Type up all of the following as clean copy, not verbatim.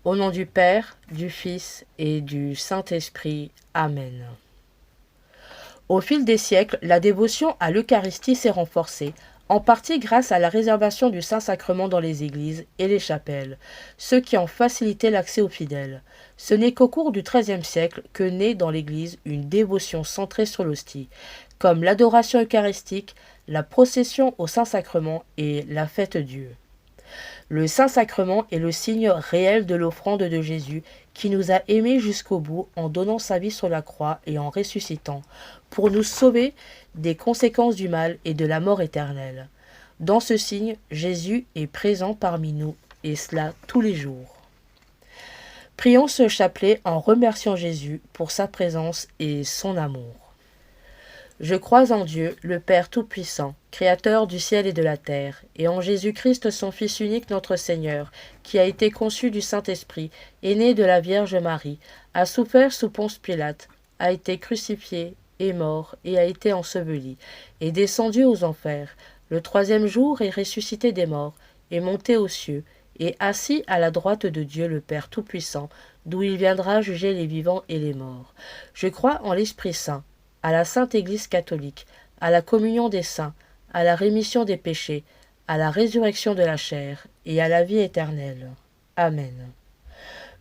Au nom du Père, du Fils et du Saint-Esprit. Amen. Au fil des siècles, la dévotion à l'Eucharistie s'est renforcée, en partie grâce à la réservation du Saint-Sacrement dans les églises et les chapelles, ce qui en facilitait l'accès aux fidèles. Ce n'est qu'au cours du XIIIe siècle que naît dans l'Église une dévotion centrée sur l'hostie, comme l'adoration eucharistique, la procession au Saint-Sacrement et la fête-Dieu. Le Saint-Sacrement est le signe réel de l'offrande de Jésus qui nous a aimés jusqu'au bout en donnant sa vie sur la croix et en ressuscitant, pour nous sauver des conséquences du mal et de la mort éternelle. Dans ce signe, Jésus est présent parmi nous, et cela tous les jours. Prions ce chapelet en remerciant Jésus pour sa présence et son amour. Je crois en Dieu, le Père Tout-Puissant, Créateur du ciel et de la terre, et en Jésus-Christ, son Fils unique, notre Seigneur, qui a été conçu du Saint-Esprit, est né de la Vierge Marie, a souffert sous Ponce Pilate, a été crucifié, est mort, et a été enseveli, est descendu aux enfers. Le troisième jour est ressuscité des morts, est monté aux cieux, et assis à la droite de Dieu le Père Tout-Puissant, d'où il viendra juger les vivants et les morts. Je crois en l'Esprit Saint, à la Sainte Église catholique, à la communion des saints, à la rémission des péchés, à la résurrection de la chair et à la vie éternelle. Amen.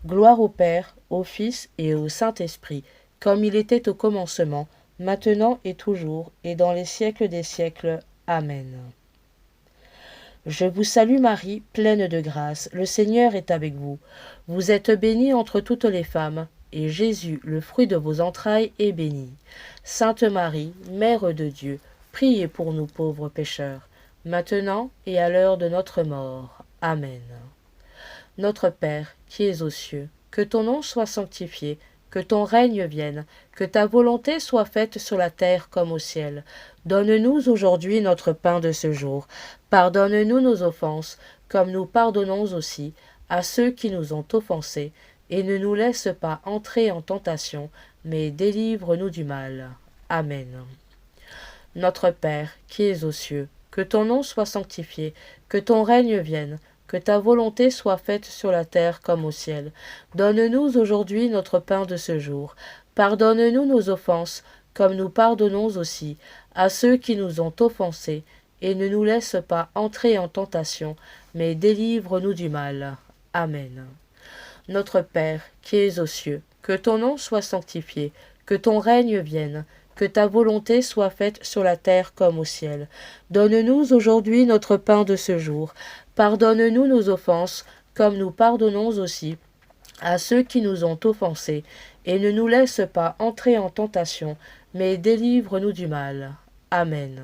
Gloire au Père, au Fils et au Saint-Esprit, comme il était au commencement, maintenant et toujours, et dans les siècles des siècles. Amen. Je vous salue Marie, pleine de grâce, le Seigneur est avec vous. Vous êtes bénie entre toutes les femmes, et Jésus, le fruit de vos entrailles, est béni. Sainte Marie, Mère de Dieu, priez pour nous pauvres pécheurs, maintenant et à l'heure de notre mort. Amen. Notre Père, qui es aux cieux, que ton nom soit sanctifié, que ton règne vienne, que ta volonté soit faite sur la terre comme au ciel. Donne-nous aujourd'hui notre pain de ce jour. Pardonne-nous nos offenses, comme nous pardonnons aussi à ceux qui nous ont offensés, et ne nous laisse pas entrer en tentation, mais délivre-nous du mal. Amen. Notre Père, qui es aux cieux, que ton nom soit sanctifié, que ton règne vienne, que ta volonté soit faite sur la terre comme au ciel. Donne-nous aujourd'hui notre pain de ce jour. Pardonne-nous nos offenses, comme nous pardonnons aussi à ceux qui nous ont offensés, et ne nous laisse pas entrer en tentation, mais délivre-nous du mal. Amen. Notre Père, qui es aux cieux, que ton nom soit sanctifié, que ton règne vienne, que ta volonté soit faite sur la terre comme au ciel. Donne-nous aujourd'hui notre pain de ce jour. Pardonne-nous nos offenses, comme nous pardonnons aussi à ceux qui nous ont offensés, et ne nous laisse pas entrer en tentation, mais délivre-nous du mal. Amen.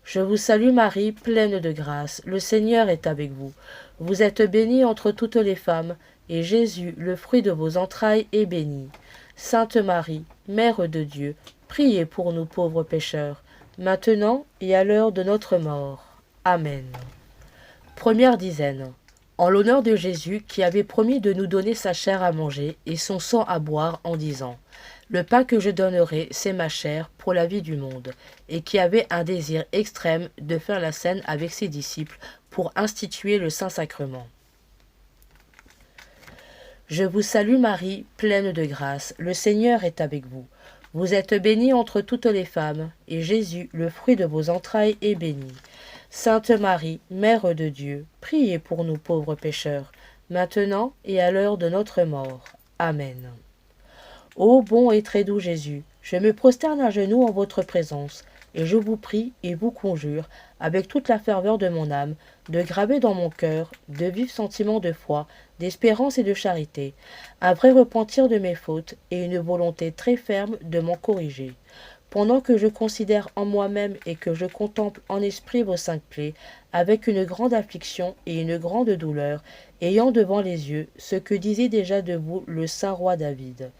Je vous salue Marie, pleine de grâce, le Seigneur est avec vous. Vous êtes bénie entre toutes les femmes, et Jésus, le fruit de vos entrailles, est béni. Sainte Marie, Mère de Dieu, priez pour nous pauvres pécheurs, maintenant et à l'heure de notre mort. Amen. Première dizaine. En l'honneur de Jésus qui avait promis de nous donner sa chair à manger et son sang à boire en disant « Le pain que je donnerai, c'est ma chair pour la vie du monde » et qui avait un désir extrême de faire la scène avec ses disciples pour instituer le Saint-Sacrement. Je vous salue Marie, pleine de grâce, le Seigneur est avec vous. Vous êtes bénie entre toutes les femmes, et Jésus, le fruit de vos entrailles, est béni. Sainte Marie, Mère de Dieu, priez pour nous pauvres pécheurs, maintenant et à l'heure de notre mort. Amen. Ô bon et très doux Jésus, je me prosterne à genoux en votre présence, et je vous prie et vous conjure, avec toute la ferveur de mon âme, de graver dans mon cœur de vifs sentiments de foi, d'espérance et de charité, un vrai repentir de mes fautes et une volonté très ferme de m'en corriger. Pendant que je considère en moi-même et que je contemple en esprit vos cinq plaies, avec une grande affliction et une grande douleur, ayant devant les yeux ce que disait déjà de vous le saint roi David.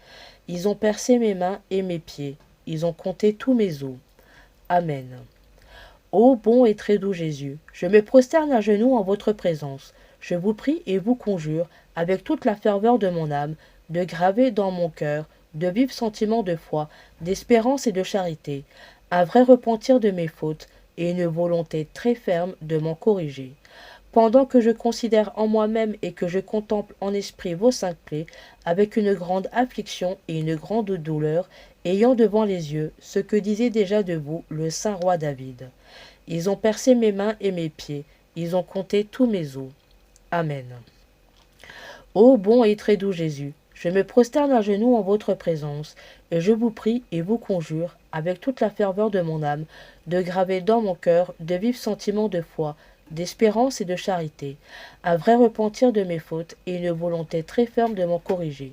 Ils ont percé mes mains et mes pieds, ils ont compté tous mes os. Amen. Ô bon et très doux Jésus, je me prosterne à genoux en votre présence. Je vous prie et vous conjure, avec toute la ferveur de mon âme, de graver dans mon cœur de vifs sentiments de foi, d'espérance et de charité, un vrai repentir de mes fautes et une volonté très ferme de m'en corriger. Pendant que je considère en moi-même et que je contemple en esprit vos saintes plaies, avec une grande affliction et une grande douleur, ayant devant les yeux ce que disait déjà de vous le saint roi David. Ils ont percé mes mains et mes pieds, ils ont compté tous mes os. Amen. Ô bon et très doux Jésus, je me prosterne à genoux en votre présence, et je vous prie et vous conjure, avec toute la ferveur de mon âme, de graver dans mon cœur de vifs sentiments de foi, d'espérance et de charité, un vrai repentir de mes fautes et une volonté très ferme de m'en corriger.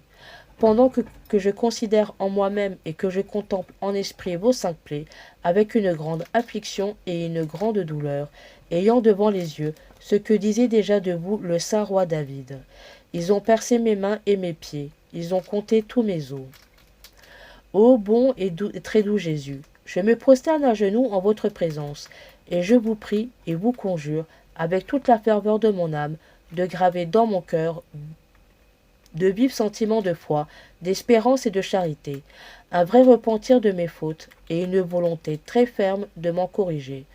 Pendant que je considère en moi-même et que je contemple en esprit vos saintes plaies, avec une grande affliction et une grande douleur, ayant devant les yeux ce que disait déjà de vous le saint roi David. Ils ont percé mes mains et mes pieds, ils ont compté tous mes os. Ô bon et très doux Jésus, je me prosterne à genoux en votre présence, et je vous prie et vous conjure, avec toute la ferveur de mon âme, de graver dans mon cœur de vifs sentiments de foi, d'espérance et de charité, un vrai repentir de mes fautes et une volonté très ferme de m'en corriger.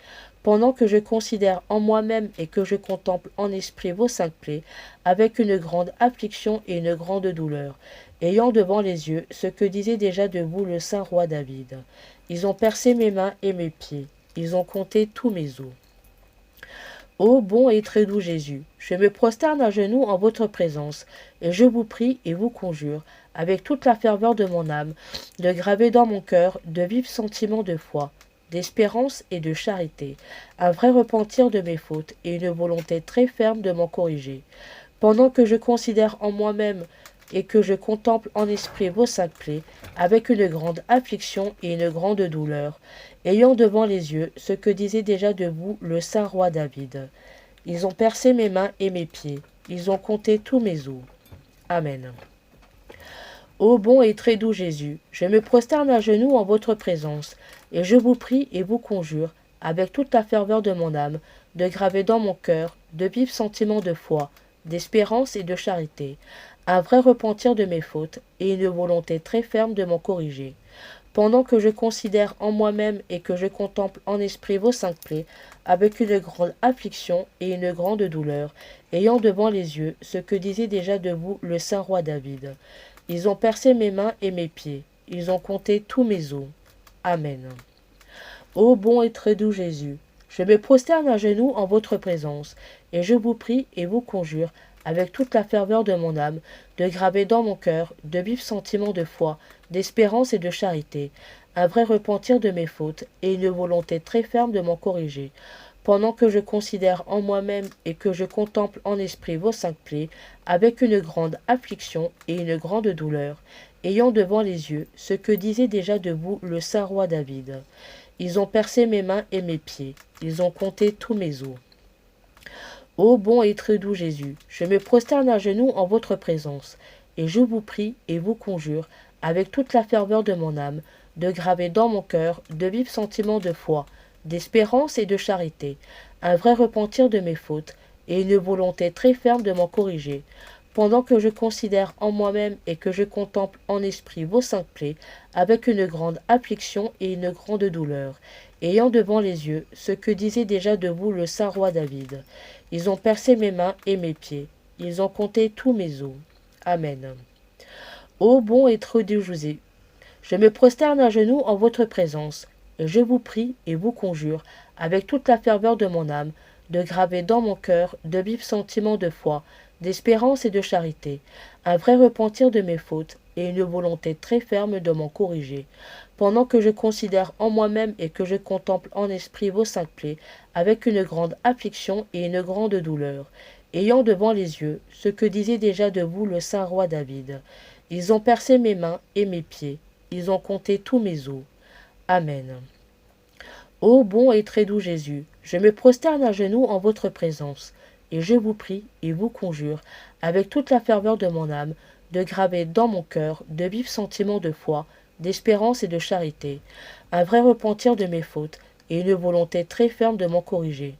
Pendant que je considère en moi-même et que je contemple en esprit vos saintes plaies, avec une grande affliction et une grande douleur, ayant devant les yeux ce que disait déjà de vous le saint roi David. Ils ont percé mes mains et mes pieds, ils ont compté tous mes os. Ô bon et très doux Jésus, je me prosterne à genoux en votre présence, et je vous prie et vous conjure, avec toute la ferveur de mon âme, de graver dans mon cœur de vifs sentiments de foi, d'espérance et de charité, un vrai repentir de mes fautes et une volonté très ferme de m'en corriger. Pendant que je considère en moi-même et que je contemple en esprit vos saintes plaies, avec une grande affliction et une grande douleur, ayant devant les yeux ce que disait déjà de vous le saint roi David. Ils ont percé mes mains et mes pieds, ils ont compté tous mes os. Amen. Ô bon et très doux Jésus, je me prosterne à genoux en votre présence, et je vous prie et vous conjure, avec toute la ferveur de mon âme, de graver dans mon cœur de vifs sentiments de foi, d'espérance et de charité, un vrai repentir de mes fautes et une volonté très ferme de m'en corriger. Pendant que je considère en moi-même et que je contemple en esprit vos saintes plaies, avec une grande affliction et une grande douleur, ayant devant les yeux ce que disait déjà de vous le saint roi David. Ils ont percé mes mains et mes pieds, ils ont compté tous mes os. Amen. Ô bon et très doux Jésus, je me prosterne à genoux en votre présence, et je vous prie et vous conjure, avec toute la ferveur de mon âme, de graver dans mon cœur de vifs sentiments de foi, d'espérance et de charité, un vrai repentir de mes fautes et une volonté très ferme de m'en corriger. Pendant que je considère en moi-même et que je contemple en esprit vos saintes plaies, avec une grande affliction et une grande douleur, ayant devant les yeux ce que disait déjà de vous le saint roi David. Ils ont percé mes mains et mes pieds, ils ont compté tous mes os. Ô bon et très doux Jésus, je me prosterne à genoux en votre présence, et je vous prie et vous conjure, avec toute la ferveur de mon âme, de graver dans mon cœur de vifs sentiments de foi, d'espérance et de charité, un vrai repentir de mes fautes, et une volonté très ferme de m'en corriger. Pendant que je considère en moi-même et que je contemple en esprit vos saintes plaies, avec une grande affliction et une grande douleur, ayant devant les yeux ce que disait déjà de vous le saint roi David. Ils ont percé mes mains et mes pieds, ils ont compté tous mes os. Amen. Ô bon et très doux Jésus, je me prosterne à genoux en votre présence, et je vous prie et vous conjure, avec toute la ferveur de mon âme, de graver dans mon cœur de vifs sentiments de foi, d'espérance et de charité, un vrai repentir de mes fautes et une volonté très ferme de m'en corriger. Pendant que je considère en moi-même et que je contemple en esprit vos saintes plaies, avec une grande affliction et une grande douleur, ayant devant les yeux ce que disait déjà de vous le saint roi David. Ils ont percé mes mains et mes pieds, ils ont compté tous mes os. Amen. Ô bon et très doux Jésus, je me prosterne à genoux en votre présence, et je vous prie et vous conjure, avec toute la ferveur de mon âme, de graver dans mon cœur de vifs sentiments de foi, d'espérance et de charité, un vrai repentir de mes fautes et une volonté très ferme de m'en corriger.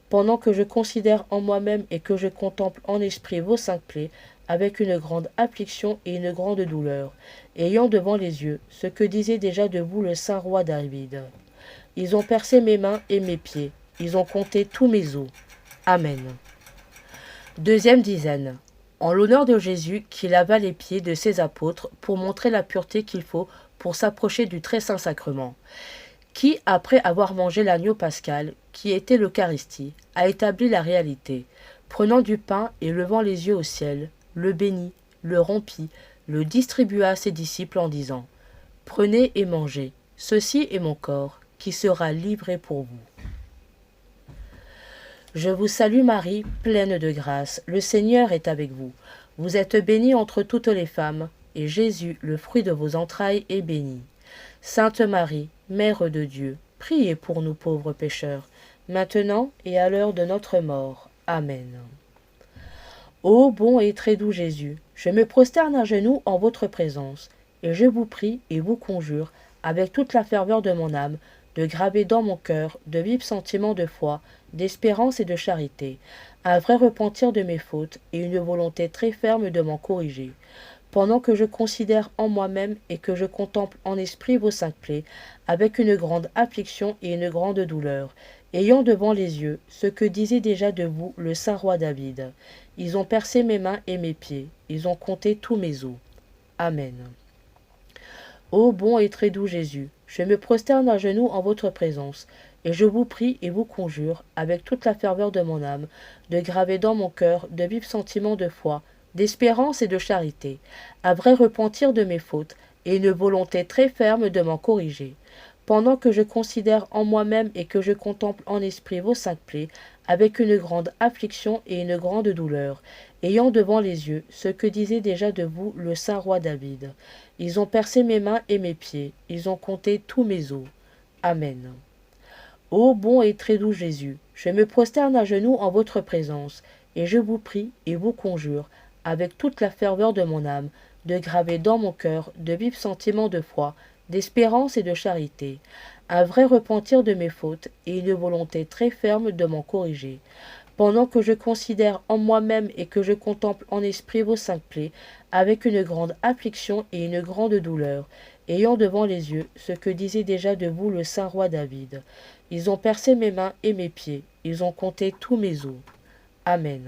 Pendant que je considère en moi-même et que je contemple en esprit vos saintes plaies, avec une grande affliction et une grande douleur, ayant devant les yeux ce que disait déjà de vous le saint roi David. Ils ont percé mes mains et mes pieds, ils ont compté tous mes os. Amen. Deuxième dizaine. En l'honneur de Jésus qui lava les pieds de ses apôtres pour montrer la pureté qu'il faut pour s'approcher du très saint sacrement, qui, après avoir mangé l'agneau pascal, qui était l'Eucharistie, a établi la réalité, prenant du pain et levant les yeux au ciel, le bénit, le rompit, le distribua à ses disciples en disant : « Prenez et mangez, ceci est mon corps, qui sera livré pour vous. » Je vous salue Marie, pleine de grâce, le Seigneur est avec vous. Vous êtes bénie entre toutes les femmes, et Jésus, le fruit de vos entrailles, est béni. Sainte Marie, Mère de Dieu, priez pour nous pauvres pécheurs, maintenant et à l'heure de notre mort. Amen. Ô bon et très doux Jésus, je me prosterne à genoux en votre présence, et je vous prie et vous conjure, avec toute la ferveur de mon âme, de graver dans mon cœur de vifs sentiments de foi, d'espérance et de charité, un vrai repentir de mes fautes et une volonté très ferme de m'en corriger. Pendant que je considère en moi-même et que je contemple en esprit vos saintes plaies, avec une grande affliction et une grande douleur, ayant devant les yeux ce que disait déjà de vous le saint roi David. Ils ont percé mes mains et mes pieds, ils ont compté tous mes os. Amen. Ô bon et très doux Jésus, je me prosterne à genoux en votre présence, et je vous prie et vous conjure, avec toute la ferveur de mon âme, de graver dans mon cœur de vifs sentiments de foi, d'espérance et de charité, un vrai repentir de mes fautes, et une volonté très ferme de m'en corriger. Pendant que je considère en moi-même et que je contemple en esprit vos saintes plaies, avec une grande affliction et une grande douleur, ayant devant les yeux ce que disait déjà de vous le saint roi David. Ils ont percé mes mains et mes pieds, ils ont compté tous mes os. Amen. Ô bon et très doux Jésus, je me prosterne à genoux en votre présence, et je vous prie et vous conjure, avec toute la ferveur de mon âme, de graver dans mon cœur de vifs sentiments de foi, d'espérance et de charité, un vrai repentir de mes fautes et une volonté très ferme de m'en corriger. Pendant que je considère en moi-même et que je contemple en esprit vos saintes plaies, avec une grande affliction et une grande douleur, ayant devant les yeux ce que disait déjà de vous le saint roi David. Ils ont percé mes mains et mes pieds, ils ont compté tous mes os. Amen.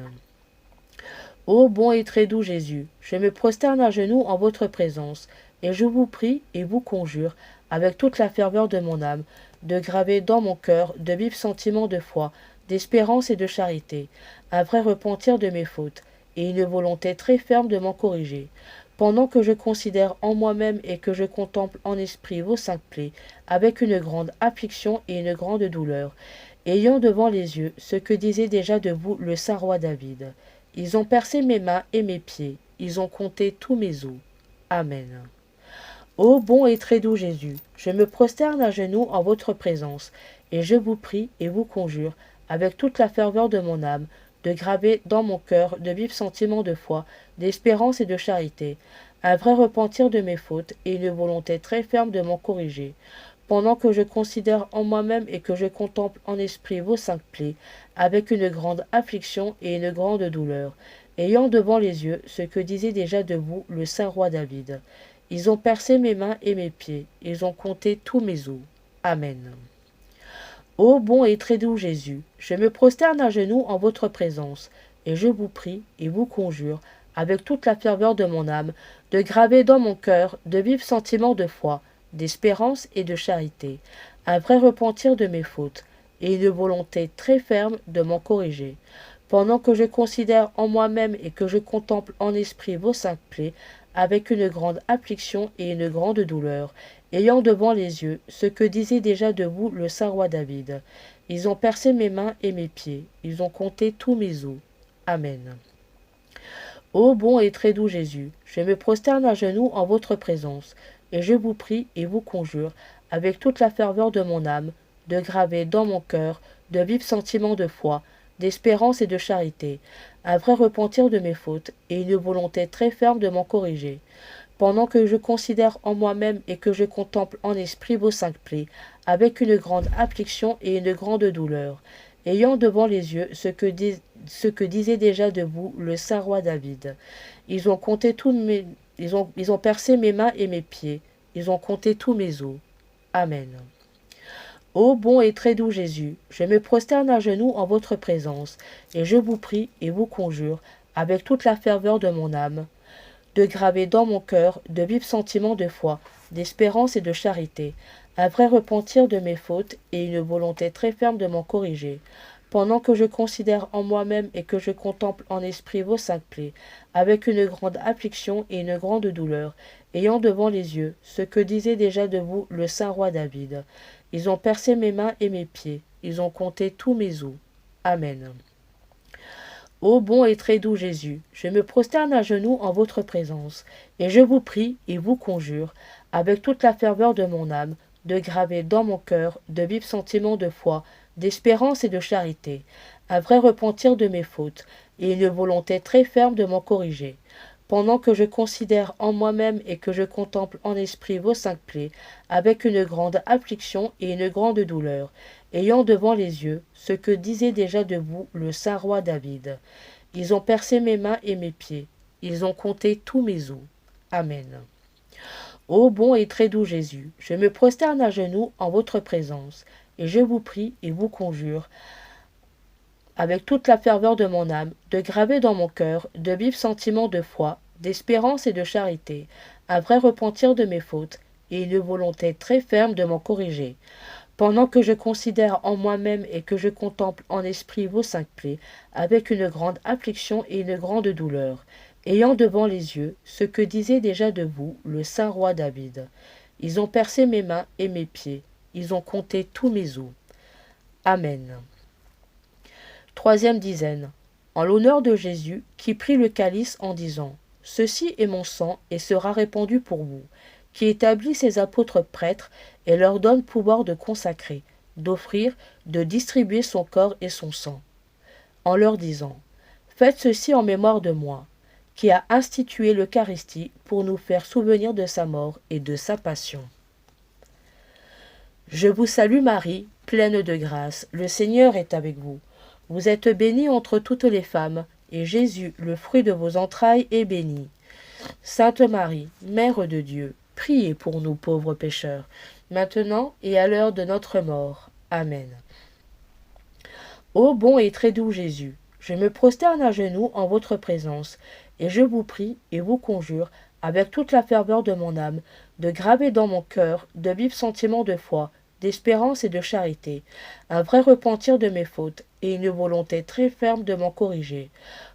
Ô bon et très doux Jésus, je me prosterne à genoux en votre présence, et je vous prie et vous conjure, avec toute la ferveur de mon âme, de graver dans mon cœur de vifs sentiments de foi, d'espérance et de charité, un vrai repentir de mes fautes, et une volonté très ferme de m'en corriger. Pendant que je considère en moi-même et que je contemple en esprit vos saintes plaies, avec une grande affliction et une grande douleur, ayant devant les yeux ce que disait déjà de vous le saint roi David. Ils ont percé mes mains et mes pieds, ils ont compté tous mes os. Amen. Ô bon et très doux Jésus, je me prosterne à genoux en votre présence, et je vous prie et vous conjure, avec toute la ferveur de mon âme, de graver dans mon cœur de vifs sentiments de foi, d'espérance et de charité, un vrai repentir de mes fautes et une volonté très ferme de m'en corriger. Pendant que je considère en moi-même et que je contemple en esprit vos saintes plaies, avec une grande affliction et une grande douleur, ayant devant les yeux ce que disait déjà de vous le saint roi David. Ils ont percé mes mains et mes pieds, ils ont compté tous mes os. Amen. Ô bon et très doux Jésus, je me prosterne à genoux en votre présence, et je vous prie et vous conjure, avec toute la ferveur de mon âme, de graver dans mon cœur de vifs sentiments de foi, d'espérance et de charité, un vrai repentir de mes fautes, et une volonté très ferme de m'en corriger. Pendant que je considère en moi-même et que je contemple en esprit vos saintes plaies, avec une grande affliction et une grande douleur, ayant devant les yeux ce que disait déjà de vous le saint roi David. Ils ont percé mes mains et mes pieds, ils ont compté tous mes os. Amen. Ô bon et très doux Jésus, je me prosterne à genoux en votre présence, et je vous prie et vous conjure, avec toute la ferveur de mon âme, de graver dans mon cœur de vifs sentiments de foi, d'espérance et de charité, un vrai repentir de mes fautes et une volonté très ferme de m'en corriger. Pendant que je considère en moi-même et que je contemple en esprit vos saintes plaies, avec une grande affliction et une grande douleur, ayant devant les yeux ce que disait déjà de vous le saint roi David. Ils ont ils ont percé mes mains et mes pieds, ils ont compté tous mes os. Amen. Ô bon et très doux Jésus, je me prosterne à genoux en votre présence, et je vous prie et vous conjure, avec toute la ferveur de mon âme, de graver dans mon cœur de vifs sentiments de foi, d'espérance et de charité, un vrai repentir de mes fautes et une volonté très ferme de m'en corriger, pendant que je considère en moi-même et que je contemple en esprit vos saintes plaies, avec une grande affliction et une grande douleur, ayant devant les yeux ce que disait déjà de vous le saint roi David. Ils ont percé mes mains et mes pieds, ils ont compté tous mes os. Amen. Ô bon et très doux Jésus, je me prosterne à genoux en votre présence, et je vous prie et vous conjure, avec toute la ferveur de mon âme, de graver dans mon cœur de vifs sentiments de foi, d'espérance et de charité, un vrai repentir de mes fautes, et une volonté très ferme de m'en corriger. Pendant que je considère en moi-même et que je contemple en esprit vos saintes plaies, avec une grande affliction et une grande douleur, ayant devant les yeux ce que disait déjà de vous le saint roi David. Ils ont percé mes mains et mes pieds, ils ont compté tous mes os. Amen. Ô bon et très doux Jésus, je me prosterne à genoux en votre présence, et je vous prie et vous conjure, avec toute la ferveur de mon âme, de graver dans mon cœur de vifs sentiments de foi, d'espérance et de charité, un vrai repentir de mes fautes, et une volonté très ferme de m'en corriger. Pendant que je considère en moi-même et que je contemple en esprit vos saintes plaies, avec une grande affliction et une grande douleur, ayant devant les yeux ce que disait déjà de vous le saint roi David. Ils ont percé mes mains et mes pieds, ils ont compté tous mes os. Amen. Troisième dizaine. En l'honneur de Jésus, qui prit le calice en disant « Ceci est mon sang et sera répandu pour vous », qui établit ses apôtres prêtres et leur donne pouvoir de consacrer, d'offrir, de distribuer son corps et son sang, en leur disant « Faites ceci en mémoire de moi », qui a institué l'Eucharistie pour nous faire souvenir de sa mort et de sa passion. Je vous salue Marie, pleine de grâce, le Seigneur est avec vous. Vous êtes bénie entre toutes les femmes, et Jésus, le fruit de vos entrailles, est béni. Sainte Marie, Mère de Dieu, priez pour nous pauvres pécheurs, maintenant et à l'heure de notre mort. Amen. Ô bon et très doux Jésus, je me prosterne à genoux en votre présence, et je vous prie et vous conjure, avec toute la ferveur de mon âme, de graver dans mon cœur de vifs sentiments de foi, d'espérance et de charité, un vrai repentir de mes fautes et une volonté très ferme de m'en corriger.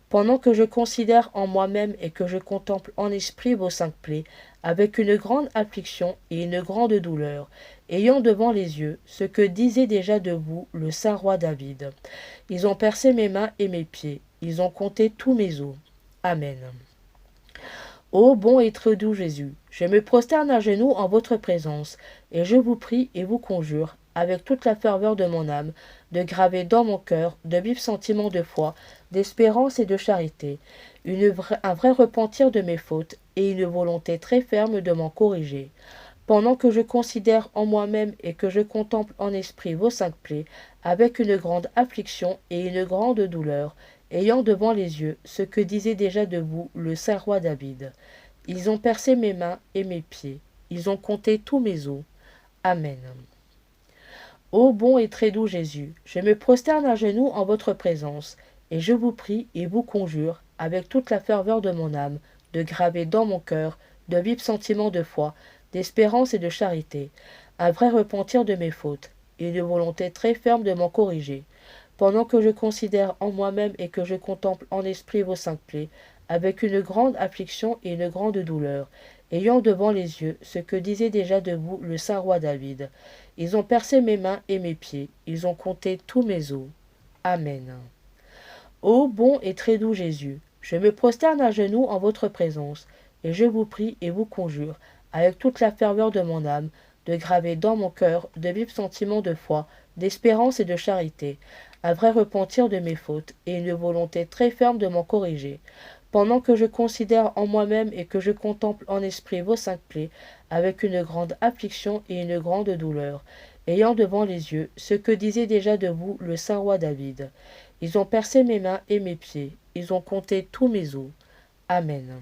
Pendant que je considère en moi-même et que je contemple en esprit vos saintes plaies, avec une grande affliction et une grande douleur, ayant devant les yeux ce que disait déjà de vous le saint roi David. Ils ont percé mes mains et mes pieds, ils ont compté tous mes os. Amen. Ô bon et très doux Jésus, je me prosterne à genoux en votre présence, et je vous prie et vous conjure, avec toute la ferveur de mon âme, de graver dans mon cœur de vifs sentiments de foi, d'espérance et de charité, un vrai repentir de mes fautes et une volonté très ferme de m'en corriger. Pendant que je considère en moi-même et que je contemple en esprit vos saintes plaies, avec une grande affliction et une grande douleur, ayant devant les yeux ce que disait déjà de vous le saint roi David. Ils ont percé mes mains et mes pieds, ils ont compté tous mes os. Amen. Ô bon et très doux Jésus, je me prosterne à genoux en votre présence, et je vous prie et vous conjure, avec toute la ferveur de mon âme, de graver dans mon cœur de vifs sentiments de foi, d'espérance et de charité, un vrai repentir de mes fautes, et une volonté très ferme de m'en corriger. Pendant que je considère en moi-même et que je contemple en esprit vos saintes plaies, avec une grande affliction et une grande douleur, ayant devant les yeux ce que disait déjà de vous le saint roi David. Ils ont percé mes mains et mes pieds, ils ont compté tous mes os. Amen. Ô bon et très doux Jésus, je me prosterne à genoux en votre présence, et je vous prie et vous conjure, avec toute la ferveur de mon âme, de graver dans mon cœur de vifs sentiments de foi, d'espérance et de charité, un vrai repentir de mes fautes et une volonté très ferme de m'en corriger. Pendant que je considère en moi-même et que je contemple en esprit vos saintes plaies, avec une grande affliction et une grande douleur, ayant devant les yeux ce que disait déjà de vous le saint roi David. Ils ont percé mes mains et mes pieds, ils ont compté tous mes os. Amen.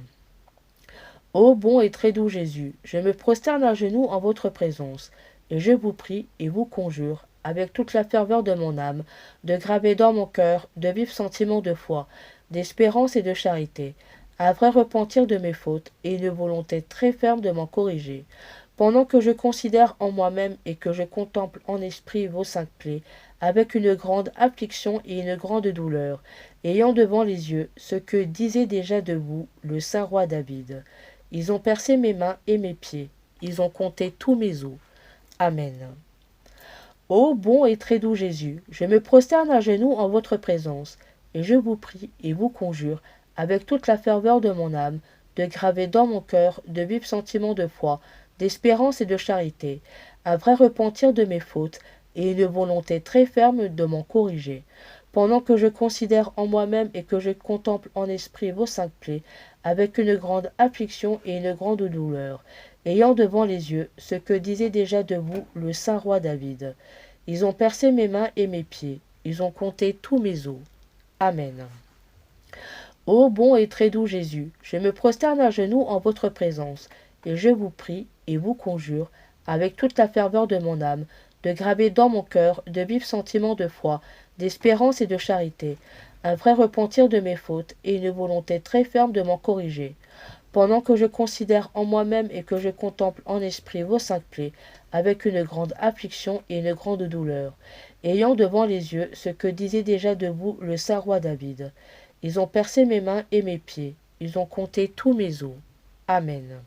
Ô bon et très doux Jésus, je me prosterne à genoux en votre présence, et je vous prie et vous conjure, avec toute la ferveur de mon âme, de graver dans mon cœur de vifs sentiments de foi, d'espérance et de charité, un vrai repentir de mes fautes et une volonté très ferme de m'en corriger. Pendant que je considère en moi-même et que je contemple en esprit vos saintes plaies, avec une grande affliction et une grande douleur, ayant devant les yeux ce que disait déjà de vous le saint roi David. Ils ont percé mes mains et mes pieds, ils ont compté tous mes os. Amen. Ô bon et très doux Jésus, je me prosterne à genoux en votre présence, et je vous prie et vous conjure, avec toute la ferveur de mon âme, de graver dans mon cœur de vifs sentiments de foi, d'espérance et de charité, un vrai repentir de mes fautes, et une volonté très ferme de m'en corriger. Pendant que je considère en moi-même et que je contemple en esprit vos saintes plaies, avec une grande affliction et une grande douleur, ayant devant les yeux ce que disait déjà de vous le saint roi David. Ils ont percé mes mains et mes pieds, ils ont compté tous mes os. Amen. Ô bon et très doux Jésus, je me prosterne à genoux en votre présence, et je vous prie et vous conjure, avec toute la ferveur de mon âme, de graver dans mon cœur de vifs sentiments de foi, d'espérance et de charité, un vrai repentir de mes fautes et une volonté très ferme de m'en corriger. Pendant que je considère en moi-même et que je contemple en esprit vos saintes plaies, avec une grande affliction et une grande douleur, ayant devant les yeux ce que disait déjà de vous le saint roi David. Ils ont percé mes mains et mes pieds, ils ont compté tous mes os. Amen.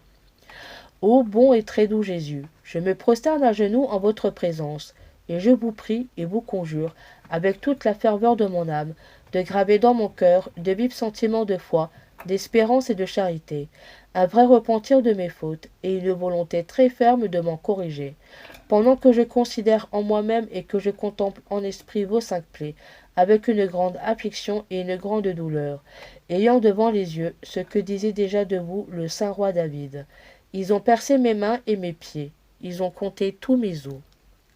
Ô bon et très doux Jésus, je me prosterne à genoux en votre présence, et je vous prie et vous conjure, avec toute la ferveur de mon âme, de graver dans mon cœur de vifs sentiments de foi, d'espérance et de charité, un vrai repentir de mes fautes et une volonté très ferme de m'en corriger. Pendant que je considère en moi-même et que je contemple en esprit vos saintes plaies, avec une grande affliction et une grande douleur, ayant devant les yeux ce que disait déjà de vous le saint roi David. Ils ont percé mes mains et mes pieds, ils ont compté tous mes os.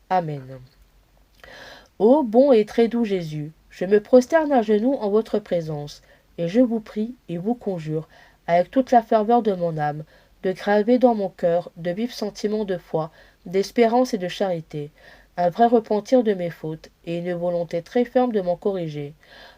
Amen. Ô bon et très doux Jésus, je me prosterne à genoux en votre présence, et je vous prie et vous conjure, avec toute la ferveur de mon âme, de graver dans mon cœur de vifs sentiments de foi, d'espérance et de charité, un vrai repentir de mes fautes et une volonté très ferme de m'en corriger.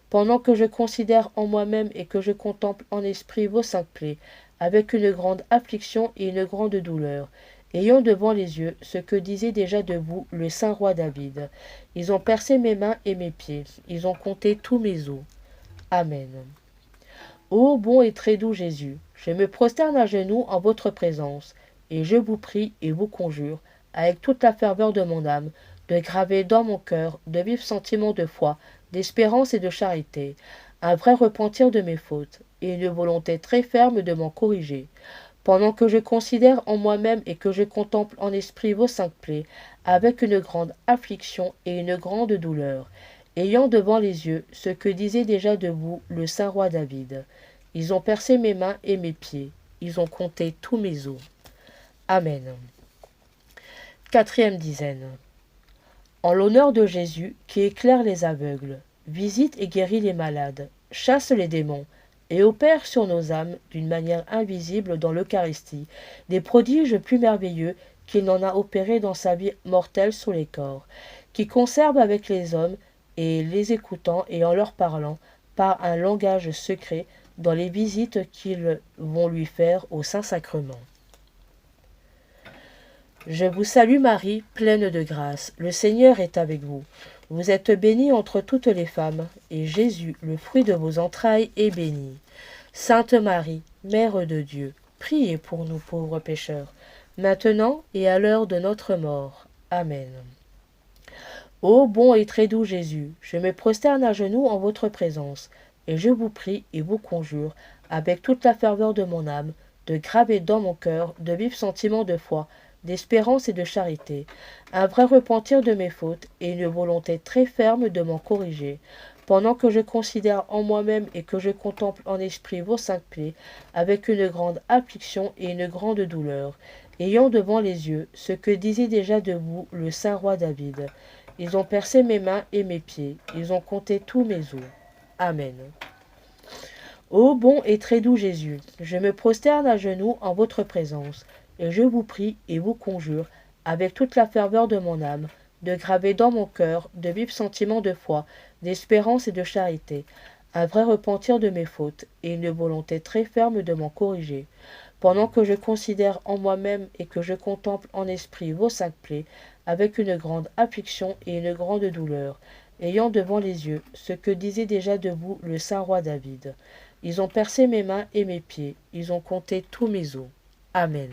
Pendant que je considère en moi-même et que je contemple en esprit vos saintes plaies, avec une grande affliction et une grande douleur, ayant devant les yeux ce que disait déjà de vous le saint roi David. Ils ont percé mes mains et mes pieds, ils ont compté tous mes os. Amen. Ô bon et très doux Jésus, je me prosterne à genoux en votre présence, et je vous prie et vous conjure, avec toute la ferveur de mon âme, de graver dans mon cœur de vifs sentiments de foi, d'espérance et de charité, un vrai repentir de mes fautes, et une volonté très ferme de m'en corriger. Pendant que je considère en moi-même et que je contemple en esprit vos saintes plaies, avec une grande affliction et une grande douleur, ayant devant les yeux ce que disait déjà de vous le saint roi David. Ils ont percé mes mains et mes pieds, ils ont compté tous mes os. Amen. Quatrième dizaine. En l'honneur de Jésus qui éclaire les aveugles, visite et guérit les malades, chasse les démons, et opère sur nos âmes, d'une manière invisible dans l'Eucharistie, des prodiges plus merveilleux qu'il n'en a opéré dans sa vie mortelle sous les corps, qui conserve avec les hommes, et les écoutant et en leur parlant, par un langage secret, dans les visites qu'ils vont lui faire au Saint-Sacrement. Je vous salue Marie, pleine de grâce, le Seigneur est avec vous. Vous êtes bénie entre toutes les femmes, et Jésus, le fruit de vos entrailles, est béni. Sainte Marie, Mère de Dieu, priez pour nous pauvres pécheurs, maintenant et à l'heure de notre mort. Amen. Ô bon et très doux Jésus, je me prosterne à genoux en votre présence, et je vous prie et vous conjure, avec toute la ferveur de mon âme, de graver dans mon cœur de vifs sentiments de foi, d'espérance et de charité, un vrai repentir de mes fautes et une volonté très ferme de m'en corriger, pendant que je considère en moi-même et que je contemple en esprit vos saintes plaies, avec une grande affliction et une grande douleur, ayant devant les yeux ce que disait déjà de vous le saint roi David. Ils ont percé mes mains et mes pieds, ils ont compté tous mes os. Amen. Ô bon et très doux Jésus, je me prosterne à genoux en votre présence, et je vous prie et vous conjure, avec toute la ferveur de mon âme, de graver dans mon cœur de vifs sentiments de foi, d'espérance et de charité, un vrai repentir de mes fautes et une volonté très ferme de m'en corriger. Pendant que je considère en moi-même et que je contemple en esprit vos cinq plaies, avec une grande affliction et une grande douleur, ayant devant les yeux ce que disait déjà de vous le saint roi David. Ils ont percé mes mains et mes pieds, ils ont compté tous mes os. Amen.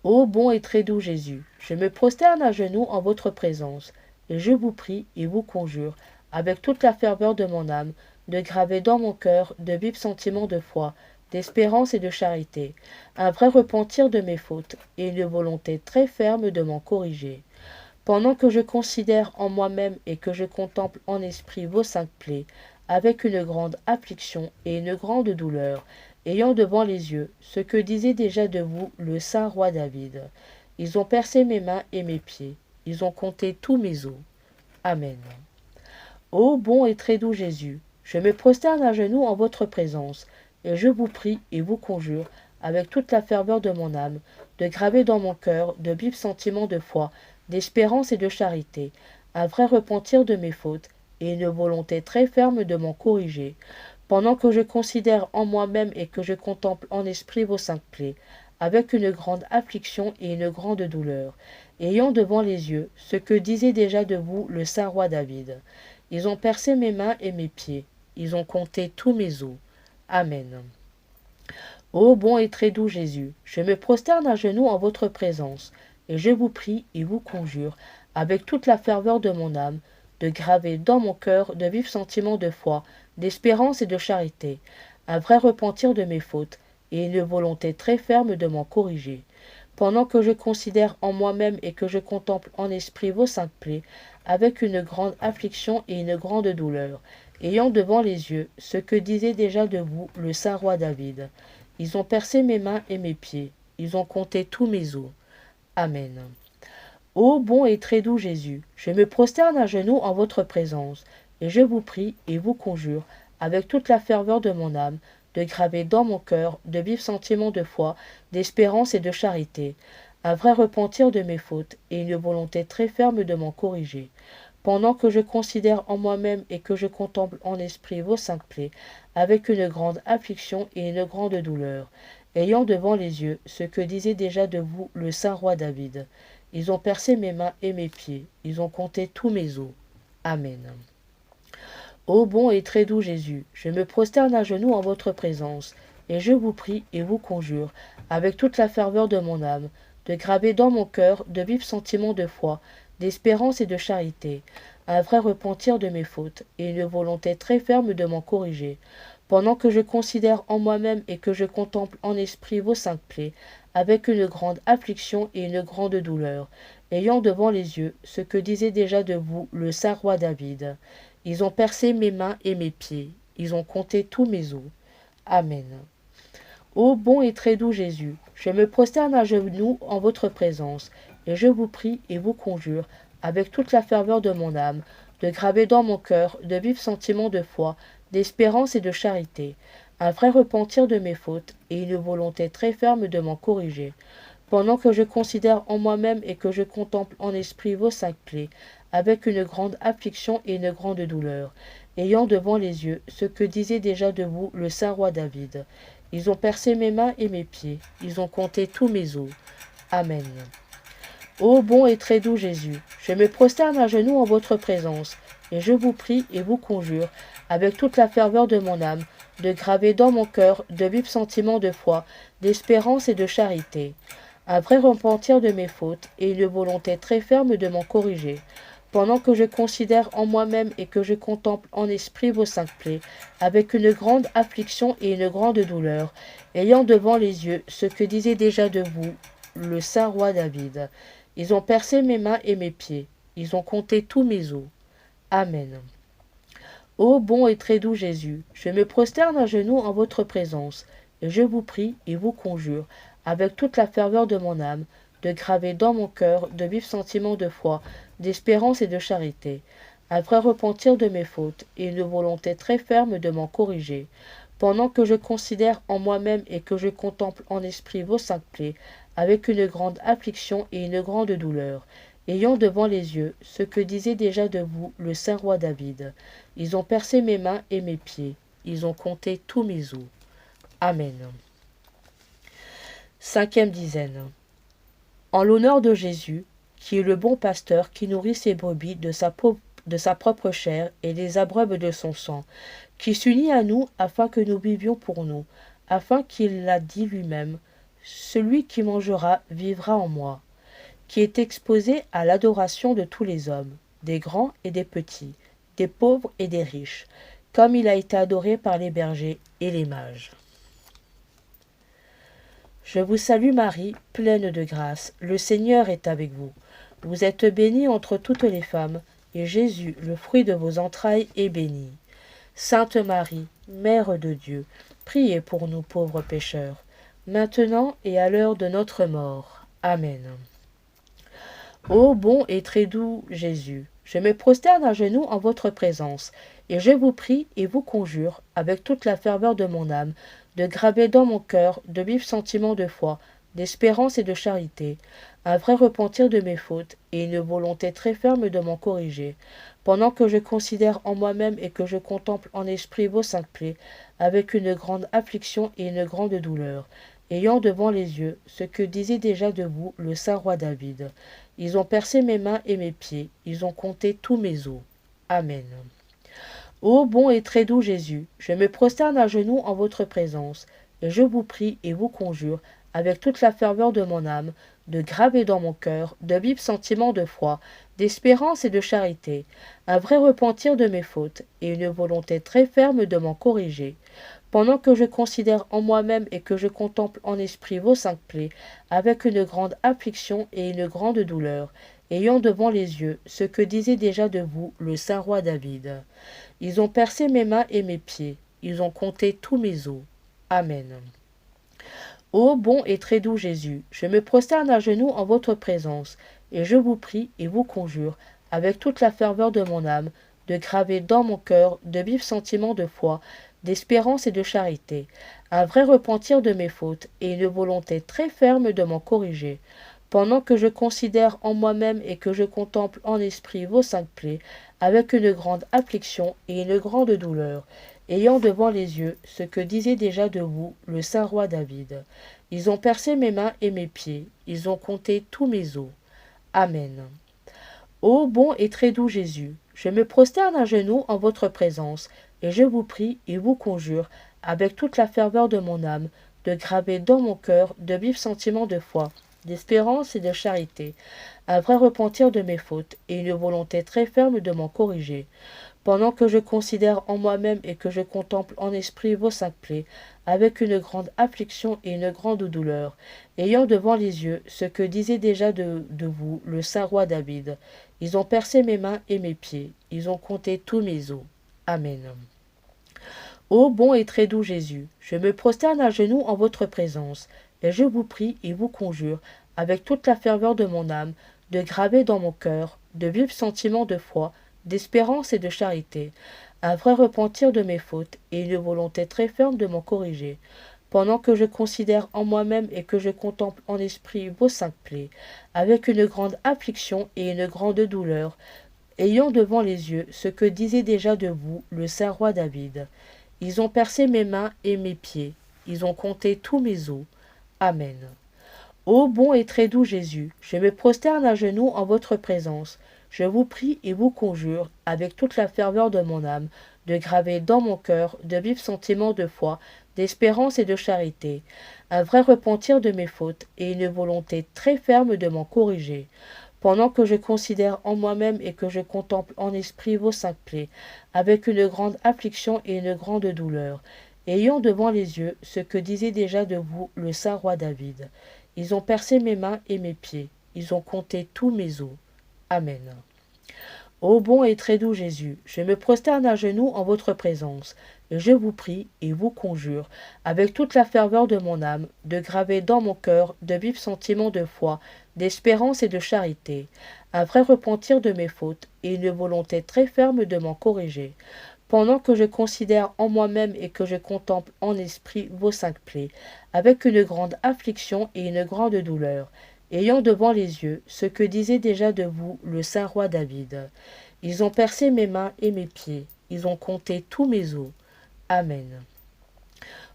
Ô bon et très doux Jésus, je me prosterne à genoux en votre présence, et je vous prie et vous conjure, avec toute la ferveur de mon âme, de graver dans mon cœur de vifs sentiments de foi, d'espérance et de charité, un vrai repentir de mes fautes, et une volonté très ferme de m'en corriger. Pendant que je considère en moi-même et que je contemple en esprit vos cinq plaies, avec une grande affliction et une grande douleur, ayant devant les yeux ce que disait déjà de vous le saint roi David. Ils ont percé mes mains et mes pieds, ils ont compté tous mes os. Amen. Ô bon et très doux Jésus, je me prosterne à genoux en votre présence, et je vous prie et vous conjure, avec toute la ferveur de mon âme, de graver dans mon cœur de vifs sentiments de foi, d'espérance et de charité, un vrai repentir de mes fautes, et une volonté très ferme de m'en corriger, pendant que je considère en moi-même et que je contemple en esprit vos cinq plaies, avec une grande affliction et une grande douleur, ayant devant les yeux ce que disait déjà de vous le saint roi David. Ils ont percé mes mains et mes pieds, ils ont compté tous mes os. Amen. Ô bon et très doux Jésus, je me prosterne à genoux en votre présence, et je vous prie et vous conjure, avec toute la ferveur de mon âme, de graver dans mon cœur de vifs sentiments de foi, d'espérance et de charité, un vrai repentir de mes fautes, et une volonté très ferme de m'en corriger. Pendant que je considère en moi-même et que je contemple en esprit vos saintes plaies, avec une grande affliction et une grande douleur, ayant devant les yeux ce que disait déjà de vous le saint roi David. Ils ont percé mes mains et mes pieds, ils ont compté tous mes os. Amen. Ô bon et très doux Jésus, je me prosterne à genoux en votre présence, et je vous prie et vous conjure, avec toute la ferveur de mon âme, de graver dans mon cœur de vifs sentiments de foi, d'espérance et de charité, un vrai repentir de mes fautes et une volonté très ferme de m'en corriger. Pendant que je considère en moi-même et que je contemple en esprit vos cinq plaies, avec une grande affliction et une grande douleur, ayant devant les yeux ce que disait déjà de vous le saint roi David. Ils ont percé mes mains et mes pieds, ils ont compté tous mes os. Amen. Ô bon et très doux Jésus, je me prosterne à genoux en votre présence, et je vous prie et vous conjure, avec toute la ferveur de mon âme, de graver dans mon cœur de vifs sentiments de foi, d'espérance et de charité, un vrai repentir de mes fautes, et une volonté très ferme de m'en corriger, pendant que je considère en moi-même et que je contemple en esprit vos cinq plaies, avec une grande affliction et une grande douleur, ayant devant les yeux ce que disait déjà de vous le saint roi David. Ils ont percé mes mains et mes pieds, ils ont compté tous mes os. Amen. Ô bon et très doux Jésus, je me prosterne à genoux en votre présence, et je vous prie et vous conjure, avec toute la ferveur de mon âme, de graver dans mon cœur de vifs sentiments de foi, d'espérance et de charité, un vrai repentir de mes fautes et une volonté très ferme de m'en corriger. Pendant que je considère en moi-même et que je contemple en esprit vos cinq plaies, avec une grande affliction et une grande douleur, ayant devant les yeux ce que disait déjà de vous le saint roi David. Ils ont percé mes mains et mes pieds, ils ont compté tous mes os. Amen. Ô bon et très doux Jésus, je me prosterne à genoux en votre présence, et je vous prie et vous conjure, avec toute la ferveur de mon âme, de graver dans mon cœur de vifs sentiments de foi, d'espérance et de charité, un vrai repentir de mes fautes et une volonté très ferme de m'en corriger, pendant que je considère en moi-même et que je contemple en esprit vos cinq plaies, avec une grande affliction et une grande douleur, ayant devant les yeux ce que disait déjà de vous le saint roi David. Ils ont percé mes mains et mes pieds, ils ont compté tous mes os. Amen. Ô bon et très doux Jésus, je me prosterne à genoux en votre présence, et je vous prie et vous conjure, avec toute la ferveur de mon âme, de graver dans mon cœur de vifs sentiments de foi, d'espérance et de charité, un vrai repentir de mes fautes et une volonté très ferme de m'en corriger, pendant que je considère en moi-même et que je contemple en esprit vos cinq plaies, avec une grande affliction et une grande douleur, ayant devant les yeux ce que disait déjà de vous le saint roi David. Ils ont percé mes mains et mes pieds, ils ont compté tous mes os. Amen. Cinquième dizaine. En l'honneur de Jésus, qui est le bon pasteur qui nourrit ses brebis de sa propre chair et les abreuve de son sang, qui s'unit à nous afin que nous vivions pour nous, afin qu'il l'a dit lui-même, celui qui mangera vivra en moi, qui est exposé à l'adoration de tous les hommes, des grands et des petits, des pauvres et des riches, comme il a été adoré par les bergers et les mages. Je vous salue Marie, pleine de grâce, le Seigneur est avec vous. Vous êtes bénie entre toutes les femmes, et Jésus, le fruit de vos entrailles, est béni. Sainte Marie, Mère de Dieu, priez pour nous pauvres pécheurs, maintenant et à l'heure de notre mort. Amen. Ô bon et très doux Jésus, je me prosterne à genoux en votre présence, et je vous prie et vous conjure, avec toute la ferveur de mon âme, de graver dans mon cœur de vifs sentiments de foi, d'espérance et de charité, un vrai repentir de mes fautes et une volonté très ferme de m'en corriger, pendant que je considère en moi-même et que je contemple en esprit vos saintes plaies, avec une grande affliction et une grande douleur, ayant devant les yeux ce que disait déjà de vous le saint roi David. Ils ont percé mes mains et mes pieds, ils ont compté tous mes os. Amen. Ô bon et très doux Jésus, je me prosterne à genoux en votre présence, et je vous prie et vous conjure, avec toute la ferveur de mon âme, de graver dans mon cœur de vifs sentiments de foi, d'espérance et de charité, un vrai repentir de mes fautes, et une volonté très ferme de m'en corriger, pendant que je considère en moi-même et que je contemple en esprit vos saintes plaies, avec une grande affliction et une grande douleur, ayant devant les yeux ce que disait déjà de vous le saint roi David. Ils ont percé mes mains et mes pieds, ils ont compté tous mes os. Amen. Ô bon et très doux Jésus, je me prosterne à genoux en votre présence, et je vous prie et vous conjure, avec toute la ferveur de mon âme, de graver dans mon cœur de vifs sentiments de foi, d'espérance et de charité, un vrai repentir de mes fautes et une volonté très ferme de m'en corriger, pendant que je considère en moi-même et que je contemple en esprit vos saintes plaies, avec une grande affliction et une grande douleur, ayant devant les yeux ce que disait déjà de vous le saint roi David. Ils ont percé mes mains et mes pieds, ils ont compté tous mes os. Amen. Ô bon et très doux Jésus, je me prosterne à genoux en votre présence, et je vous prie et vous conjure, avec toute la ferveur de mon âme, de graver dans mon cœur de vifs sentiments de foi, d'espérance et de charité, un vrai repentir de mes fautes et une volonté très ferme de m'en corriger, pendant que je considère en moi-même et que je contemple en esprit vos saintes plaies, avec une grande affliction et une grande douleur, ayant devant les yeux ce que disait déjà de vous le saint roi David. Ils ont percé mes mains et mes pieds, ils ont compté tous mes os. Amen. Ô bon et très doux Jésus, je me prosterne à genoux en votre présence, et je vous prie et vous conjure, avec toute la ferveur de mon âme, de graver dans mon cœur de vifs sentiments de foi, d'espérance et de charité, un vrai repentir de mes fautes et une volonté très ferme de m'en corriger, pendant que je considère en moi-même et que je contemple en esprit vos saintes plaies, avec une grande affliction et une grande douleur, ayant devant les yeux ce que disait déjà de vous le saint roi David. Ils ont percé mes mains et mes pieds, ils ont compté tous mes os. Amen. Ô bon et très doux Jésus, je me prosterne à genoux en votre présence, je vous prie et vous conjure, avec toute la ferveur de mon âme, de graver dans mon cœur de vifs sentiments de foi, d'espérance et de charité, un vrai repentir de mes fautes et une volonté très ferme de m'en corriger, pendant que je considère en moi-même et que je contemple en esprit vos saintes plaies, avec une grande affliction et une grande douleur, ayant devant les yeux ce que disait déjà de vous le saint roi David. Ils ont percé mes mains et mes pieds, ils ont compté tous mes os. Amen. Ô bon et très doux Jésus, je me prosterne à genoux en votre présence, et je vous prie et vous conjure, avec toute la ferveur de mon âme, de graver dans mon cœur de vifs sentiments de foi, d'espérance et de charité, un vrai repentir de mes fautes et une volonté très ferme de m'en corriger, pendant que je considère en moi-même et que je contemple en esprit vos 5 plaies, avec une grande affliction et une grande douleur, ayant devant les yeux ce que disait déjà de vous le saint roi David. Ils ont percé mes mains et mes pieds, ils ont compté tous mes os. Amen.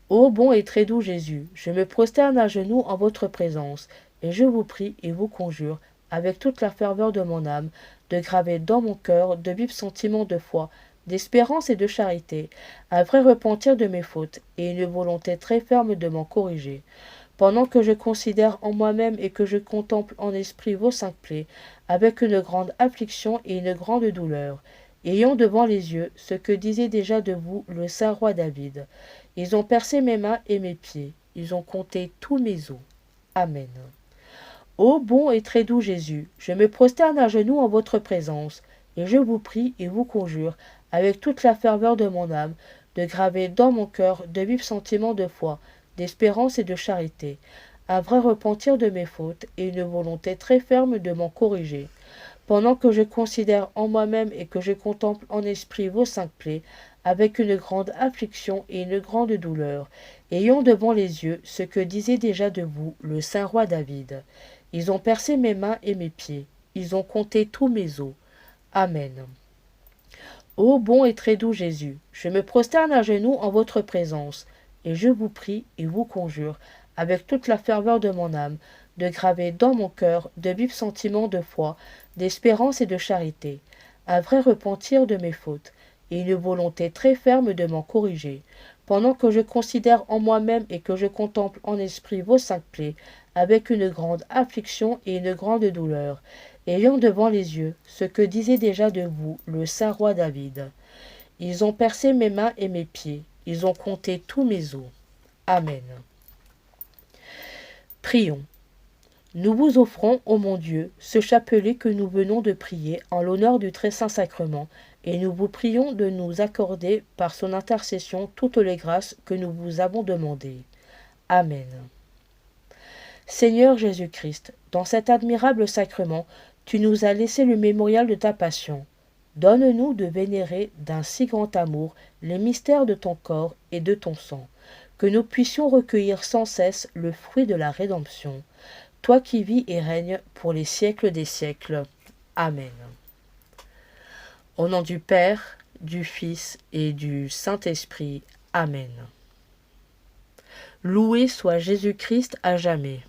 Ô bon et très doux Jésus, je me prosterne à genoux en votre présence, et je vous prie et vous conjure, avec toute la ferveur de mon âme, de graver dans mon cœur de vifs sentiments de foi, d'espérance et de charité, un vrai repentir de mes fautes, et une volonté très ferme de m'en corriger. Pendant que je considère en moi-même et que je contemple en esprit vos 5 plaies, avec une grande affliction et une grande douleur, ayant devant les yeux ce que disait déjà de vous le saint roi David. Ils ont percé mes mains et mes pieds, ils ont compté tous mes os. Amen. Ô bon et très doux Jésus, je me prosterne à genoux en votre présence, et je vous prie et vous conjure, avec toute la ferveur de mon âme, de graver dans mon cœur de vifs sentiments de foi, d'espérance et de charité, un vrai repentir de mes fautes et une volonté très ferme de m'en corriger. Pendant que je considère en moi-même et que je contemple en esprit vos 5 plaies, avec une grande affliction et une grande douleur, ayant devant les yeux ce que disait déjà de vous le saint roi David. Ils ont percé mes mains et mes pieds, ils ont compté tous mes os. Amen. Ô bon et très doux Jésus, je me prosterne à genoux en votre présence, et je vous prie et vous conjure, avec toute la ferveur de mon âme, de graver dans mon cœur de vifs sentiments de foi, d'espérance et de charité, un vrai repentir de mes fautes, et une volonté très ferme de m'en corriger, pendant que je considère en moi-même et que je contemple en esprit vos 5 plaies, avec une grande affliction et une grande douleur, ayant devant les yeux ce que disait déjà de vous le saint roi David. Ils ont percé mes mains et mes pieds, ils ont compté tous mes os. Amen. Prions. Nous vous offrons, ô mon Dieu, ce chapelet que nous venons de prier en l'honneur du très saint sacrement, et nous vous prions de nous accorder par son intercession toutes les grâces que nous vous avons demandées. Amen. Seigneur Jésus-Christ, dans cet admirable sacrement, tu nous as laissé le mémorial de ta passion. Donne-nous de vénérer d'un si grand amour les mystères de ton corps et de ton sang, que nous puissions recueillir sans cesse le fruit de la rédemption. Toi qui vis et règnes pour les siècles des siècles. Amen. Au nom du Père, du Fils et du Saint-Esprit. Amen. Loué soit Jésus-Christ à jamais.